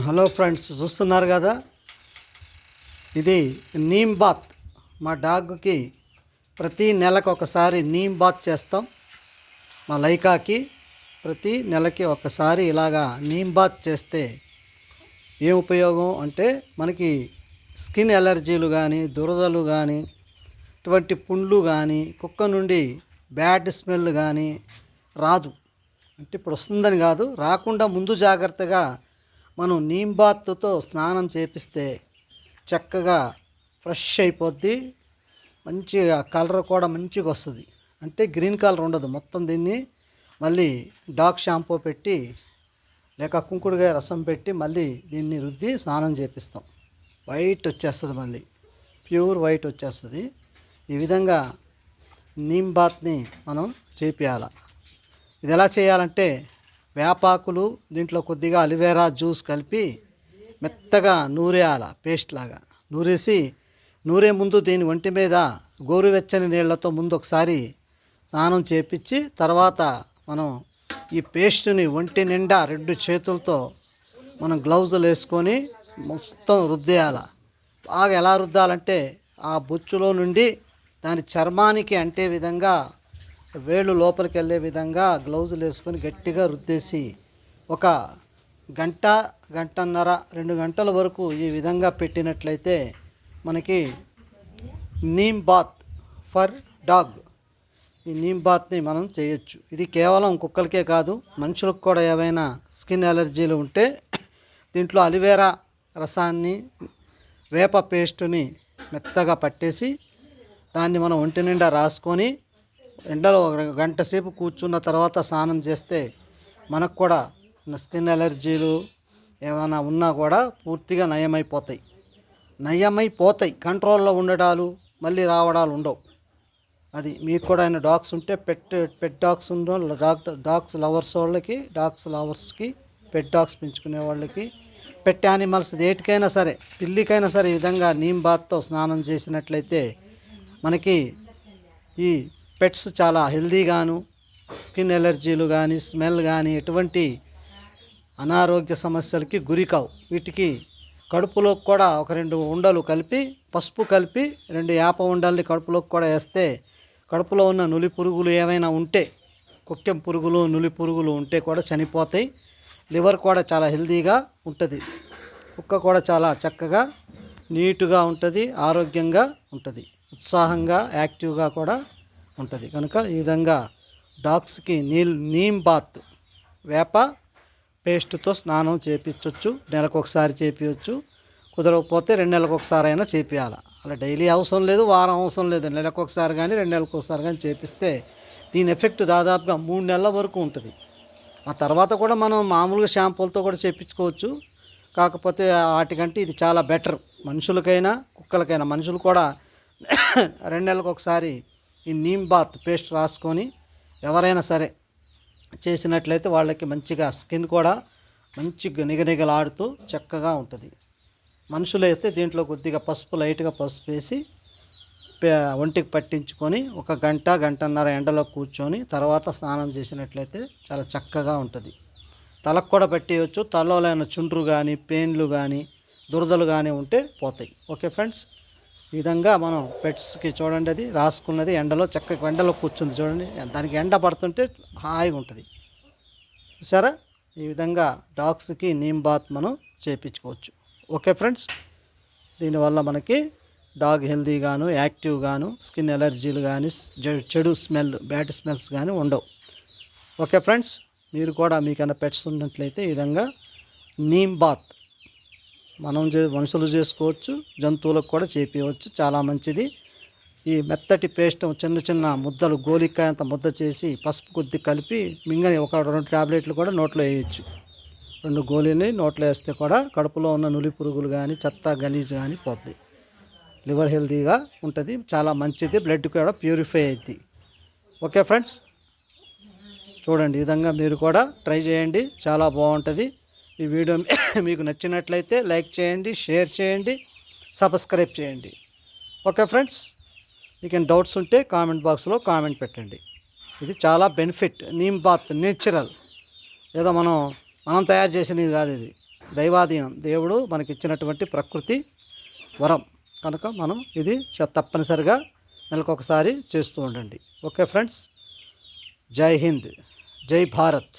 Hello friends, చూస్తున్నారు కదా, ఇది నీమ్ బాత్. మా డాగ్కి ప్రతి నెలకు ఒకసారి నీమ్ బాత్ చేస్తాం. మా లైకాకి ప్రతి నెలకి ఒకసారి ఇలాగా నీమ్ బాత్ చేస్తే ఏం ఉపయోగం అంటే, మనకి స్కిన్ ఎలర్జీలు కానీ, దురదలు కానీ, ఇటువంటి పుండ్లు కానీ, కుక్క నుండి బ్యాడ్ స్మెల్ కానీ రాదు. అంటే ఇప్పుడు వస్తుందని కాదు, రాకుండా ముందు జాగ్రత్తగా మనం నీమ్ బాత్తో స్నానం చేపిస్తే చక్కగా ఫ్రెష్ అయిపోద్ది. మంచిగా కలర్ కూడా మంచిగా వస్తుంది. అంటే గ్రీన్ కలర్ ఉండదు. మొత్తం దీన్ని మళ్ళీ డాగ్ షాంపూ పెట్టి లేక కుంకుడుగాయ రసం పెట్టి మళ్ళీ దీన్ని రుద్ది స్నానం చేపిస్తాం. వైట్ వచ్చేస్తుంది, మళ్ళీ ప్యూర్ వైట్ వచ్చేస్తుంది. ఈ విధంగా నీమ్ బాత్ని మనం చేపియాలి. ఇది ఎలా చేయాలంటే, వేపాకులు దీంట్లో కొద్దిగా అలివేరా జ్యూస్ కలిపి మెత్తగా నూరేయాల, పేస్ట్ లాగా నూరేసి, నూరే ముందు దీని ఒంటి మీద గోరువెచ్చని నీళ్లతో ముందు ఒకసారి స్నానం చేపించి, తర్వాత మనం ఈ పేస్ట్ని ఒంటి నిండా 2 చేతులతో మనం గ్లౌజులు వేసుకొని మొత్తం రుద్దేయాల. బాగా ఎలా రుద్దాలంటే, ఆ బొచ్చులో నుండి దాని చర్మానికి అంటే విధంగా వేళ్ళు లోపలికి వెళ్ళే విధంగా గ్లౌజులు వేసుకొని గట్టిగా రుద్దేసి ఒక గంట, గంటన్నర, 2 గంటల వరకు ఈ విధంగా పెట్టినట్లయితే మనకి నీమ్ బాత్ ఫర్ డాగ్, ఈ నీమ్ బాత్ని మనం చేయొచ్చు. ఇది కేవలం కుక్కలకే కాదు, మనుషులకు కూడా ఏవైనా స్కిన్ ఎలర్జీలు ఉంటే దీంట్లో అలివేరా రసాన్ని, వేప పేస్టుని మెత్తగా పట్టేసి దాన్ని మనం ఒంటి నిండా రాసుకొని ఎండలో 1 గంట సేపు కూర్చున్న తర్వాత స్నానం చేస్తే మనకు కూడా స్కిన్ ఎలర్జీలు ఏమైనా ఉన్నా కూడా పూర్తిగా నయమైపోతాయి. కంట్రోల్లో ఉండడాలు మళ్ళీ రావడాలు ఉండవు. అది మీకు కూడా అయినా డాగ్స్ ఉంటే, పెట్ డాగ్స్ ఉన్న డాగ్స్ లవర్స్కి, పెట్ డాగ్స్ పెంచుకునే వాళ్ళకి, పెట్ యానిమల్స్ ఏటికైనా సరే, పిల్లికైనా సరే ఈ విధంగా నీమ్ బాత్తో స్నానం చేసినట్లయితే మనకి ఈ పెట్స్ చాలా హెల్దీగాను, స్కిన్ ఎలర్జీలు కానీ, స్మెల్ కానీ, ఎటువంటి అనారోగ్య సమస్యలకి గురికావు. వీటికి కడుపులోకి కూడా ఒక 2 ఉండలు కలిపి, పసుపు కలిపి 2 వేప ఉండల్ని కడుపులోకి కూడా వేస్తే కడుపులో ఉన్న నులి పురుగులు ఏమైనా ఉంటే, కుక్కెం పురుగులు, నులి పురుగులు ఉంటే కూడా చనిపోతాయి. లివర్ కూడా చాలా హెల్దీగా ఉంటుంది. కుక్క కూడా చాలా చక్కగా నీటుగా ఉంటుంది, ఆరోగ్యంగా ఉంటుంది, ఉత్సాహంగా, యాక్టివ్గా కూడా ఉంటుంది. కనుక ఈ విధంగా డాగ్స్కి నీమ్ బాత్ వేప పేస్ట్తో స్నానం చేయించవచ్చు. నెలకు ఒకసారి చేయించవచ్చు. కుదరకపోతే 2 నెలలకు ఒకసారి అయినా చేపియాలి. అలా డైలీ అవసరం లేదు, వారం అవసరం లేదు. నెలకు ఒకసారి కానీ 2 నెలలకు ఒకసారి కానీ చేపిస్తే దీని ఎఫెక్ట్ దాదాపుగా 3 నెలల వరకు ఉంటుంది. ఆ తర్వాత కూడా మనం మామూలుగా షాంపూలతో కూడా చేయించుకోవచ్చు. కాకపోతే వాటికంటే ఇది చాలా బెటర్. మనుషులకైనా కుక్కలకైనా. మనుషులు కూడా 2 నెలలకు ఒకసారి ఈ నీమ్ బాత్ పేస్ట్ రాసుకొని ఎవరైనా సరే చేసినట్లయితే వాళ్ళకి మంచిగా స్కిన్ కూడా మంచిగా నిగనిగలాడుతూ చక్కగా ఉంటుంది. మనుషులైతే దీంట్లో కొద్దిగా లైట్గా పసుపు వేసి ఒంటికి పట్టించుకొని ఒక గంట, గంటన్నర ఎండలో కూర్చొని తర్వాత స్నానం చేసినట్లయితే చాలా చక్కగా ఉంటుంది. తలకు కూడా పెట్టేయచ్చు. తలలో లేని చుండ్రు కానీ, పెయిన్లు కానీ, దురదలు కానీ ఉంటే పోతాయి. ఓకే ఫ్రెండ్స్, ఈ విధంగా మనం పెట్స్కి చూడండి, అది రాసుకున్నది ఎండలో చక్కగా ఎండలో కూర్చుంది చూడండి. దానికి ఎండ పడుతుంటే హాయిగా ఉంటుంది. సరే, ఈ విధంగా డాగ్స్కి నీమ్ బాత్ మనం చేయించుకోవచ్చు. ఓకే ఫ్రెండ్స్, దీనివల్ల మనకి డాగ్ హెల్తీగాను, యాక్టివ్గాను, స్కిన్ ఎలర్జీలు కానీ, చెడు స్మెల్, బ్యాడ్ స్మెల్స్ కానీ ఉండవు. ఓకే ఫ్రెండ్స్, మీరు కూడా మీకైనా పెట్స్ ఉన్నట్లయితే ఈ విధంగా నీమ్ బాత్ మనుషులు చేసుకోవచ్చు, జంతువులకు కూడా చేపించవచ్చు. చాలా మంచిది. ఈ మెత్తటి పేస్ట్ చిన్న చిన్న ముద్దలు, గోలికాయ అంత ముద్ద చేసి పసుపు కొద్ది కలిపి మింగని ఒక 2 టాబ్లెట్లు కూడా నోట్లో వేయచ్చు. 2 గోళీని నోట్లో వేస్తే కూడా కడుపులో ఉన్న నులి పురుగులు కానీ, చెత్త గలీజ్ కానీ పోద్ది. లివర్ హెల్తీగా ఉంటుంది, చాలా మంచిది. బ్లడ్ కూడా ప్యూరిఫై అవుతుంది. ఓకే ఫ్రెండ్స్, చూడండి, ఈ విధంగా మీరు కూడా ట్రై చేయండి, చాలా బాగుంటుంది. ఈ వీడియో మీకు నచ్చినట్లయితే లైక్ చేయండి, షేర్ చేయండి, సబ్స్క్రైబ్ చేయండి. ఓకే ఫ్రెండ్స్, మీకు డౌట్స్ ఉంటే కామెంట్ బాక్స్లో కామెంట్ పెట్టండి. ఇది చాలా బెనిఫిట్. నీమ్ బాత్ నేచురల్, ఏదో మనం తయారు చేసినది కాదు. ఇది దైవాధీనం, దేవుడు మనకిచ్చినటువంటి ప్రకృతి వరం కనుక మనం ఇది తప్పనిసరిగా నెలకొకసారి చేస్తూ ఉండండి. ఓకే ఫ్రెండ్స్, జై హింద్, జై భారత్.